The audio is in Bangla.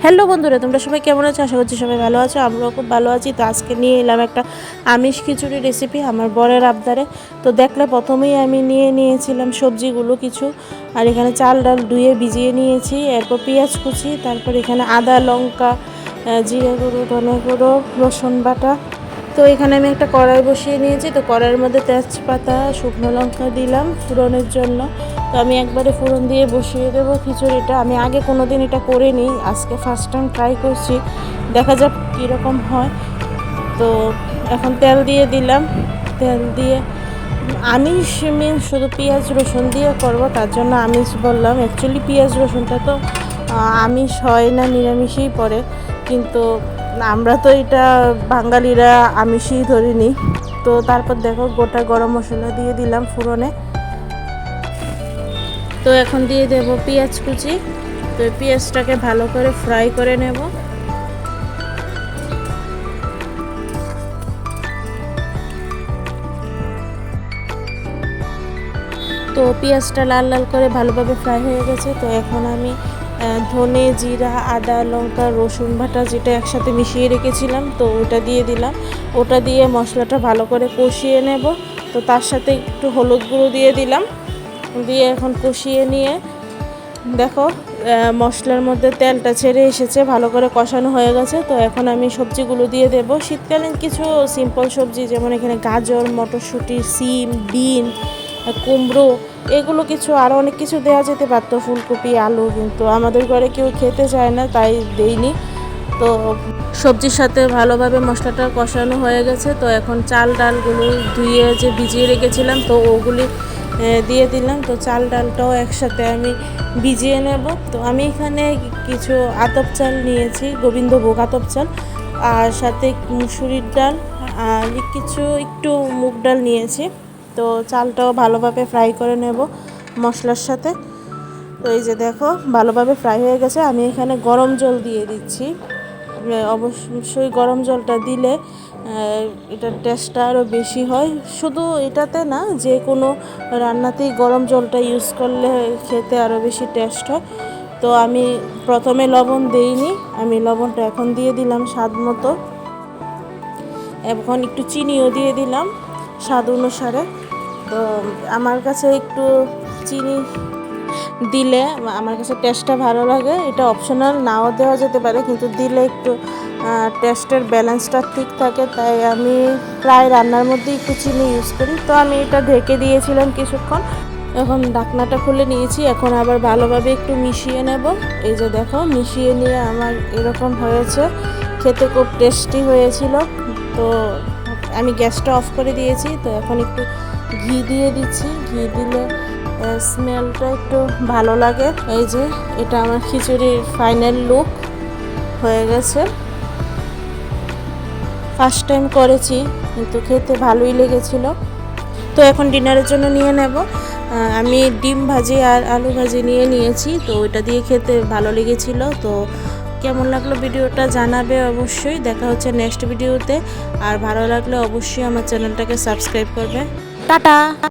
হ্যালো বন্ধুরা, তোমরা সবাই কেমন আছো? আশা করছি সবাই ভালো আছো। আমরাও খুব ভালো আছি। তো আজকে নিয়ে এলাম একটা আমিষ খিচুড়ি রেসিপি আমার বরের আবদারে। তো দেখলে প্রথমেই আমি নিয়েছিলাম সবজিগুলো কিছু, আর এখানে চাল ডাল ধুয়ে ভিজিয়ে নিয়েছি। এরপর পেঁয়াজ কুচি, তারপর এখানে আদা লঙ্কা, জিরে গুঁড়ো, ধনে গুঁড়ো, রসুন বাটা। তো এখানে আমি একটা কড়াই বসিয়ে নিয়েছি। তো কড়াইয়ের মধ্যে তেজপাতা, শুকনো লঙ্কা দিলাম ফোড়নের জন্য। তো আমি একবারে ফোড়ন দিয়ে বসিয়ে দেবো খিচুড়িটা। আমি আগে কোনো দিন এটা করিনি, আজকে ফার্স্ট টাইম ট্রাই করছি, দেখা যাক কীরকম হয়। তো এখন তেল দিয়ে দিলাম। তেল দিয়ে আমিষ শুধু পেঁয়াজ রসুন দিয়ে করবো, তার জন্য আমিষ বললাম। অ্যাকচুয়ালি পেঁয়াজ রসুনটা তো আমিষ হয় না, নিরামিষেই পড়ে, কিন্তু আমরা তো এটা বাঙালিরা আমিষই ধরিনি। তো তারপর দেখো গোটা গরম মশলা দিয়ে দিলাম ফোড়নে। তো এখন দিয়ে দেব পেঁয়াজ কুচি। তো পেঁয়াজটাকে ভালো করে ফ্রাই করে নেব। তো পেঁয়াজটা লাল লাল করে ভালোভাবে ফ্রাই হয়ে গেছে। তো এখন আমি ধনে জিরা আদা লঙ্কা রসুন বাটা যেটা একসাথে মিশিয়ে রেখেছিলাম, তো ওটা দিয়ে দিলাম। ওটা দিয়ে মশলাটা ভালো করে কষিয়ে নেব। তো তার সাথে একটু হলুদ গুঁড়ো দিয়ে দিলাম, দিয়ে এখন কষিয়ে নিয়ে দেখো মশলার মধ্যে তেলটা ছেড়ে এসেছে, ভালো করে কষানো হয়ে গেছে। তো এখন আমি সবজিগুলো দিয়ে দেব। শীতকালীন কিছু সিম্পল সবজি, যেমন এখানে গাজর, মটরশুঁটি, সিম, বিন, কুমড়ো, এগুলো কিছু আরও অনেক কিছু দেওয়া যেতে পারতো, ফুলকপি, আলু, কিন্তু আমাদের ঘরে কেউ খেতে চায় না, তাই দেইনি। তো সবজির সাথে ভালোভাবে মশলাটা কষানো হয়ে গেছে। তো এখন চাল ডালগুলো ধুয়ে যে ভিজিয়ে রেখেছিলাম, তো ওগুলি দিয়ে দিলাম। তো চাল ডালটাও একসাথে আমি ভিজিয়ে নেব। তো আমি এখানে কিছু আতপ চাল নিয়েছি, গোবিন্দভোগ আতপ চাল, আর সাথে মুসুরির ডাল, আর একটু মুগ ডাল নিয়েছি। তো চালটাও ভালোভাবে ফ্রাই করে নেব মশলার সাথে। তো এই যে দেখো ভালোভাবে ফ্রাই হয়ে গেছে। আমি এখানে গরম জল দিয়ে দিচ্ছি। অবশ্যই গরম জলটা দিলে এটার টেস্টটা আরও বেশি হয়। শুধু এটাতে না, যে কোনো রান্নাতেই গরম জলটা ইউজ করলে খেতে আরও বেশি টেস্ট হয়। তো আমি প্রথমে লবণ দেইনি, আমি লবণটা এখন দিয়ে দিলাম স্বাদ মতো। এখন একটু চিনিও দিয়ে দিলাম স্বাদ অনুসারে। তো আমার কাছে একটু চিনি দিলে আমার কাছে টেস্টটা ভালো লাগে। এটা অপশনাল, নাও দেওয়া যেতে পারে, কিন্তু দিলে একটু টেস্টের ব্যালেন্সটা ঠিক থাকে, তাই আমি প্রায় রান্নার মধ্যে একটু চিনি ইউজ করি। তো আমি এটা ঢেকে দিয়েছিলাম কিছুক্ষণ, এখন ঢাকনাটা খুলে নিয়েছি। এখন আবার ভালোভাবে একটু মিশিয়ে নেব। এই যে দেখো মিশিয়ে নিয়ে আমার এরকম হয়েছে, খেতে খুব টেস্টি হয়েছিল। তো আমি গ্যাসটা অফ করে দিয়েছি। তো এখন একটু ঘি দিয়ে দিচ্ছি, ঘি দিলে স্মেলটা একটু ভালো লাগে। এই যে এটা আমার খিচুড়ির ফাইনাল লুক হয়ে গেছে। ফার্স্ট টাইম করেছি, কিন্তু খেতে ভালোই লেগেছিল। তো এখন ডিনারের জন্য নিয়ে নেব। আমি ডিম ভাজি আর আলু ভাজি নিয়েছি। তো ওইটা দিয়ে খেতে ভালো লেগেছিল। তো কেমন লাগলো ভিডিওটা জানাবে অবশ্যই। দেখা হচ্ছে নেক্সট ভিডিওতে। আর ভালো লাগলে অবশ্যই আমার চ্যানেলটাকে সাবস্ক্রাইব করবে। টাটা।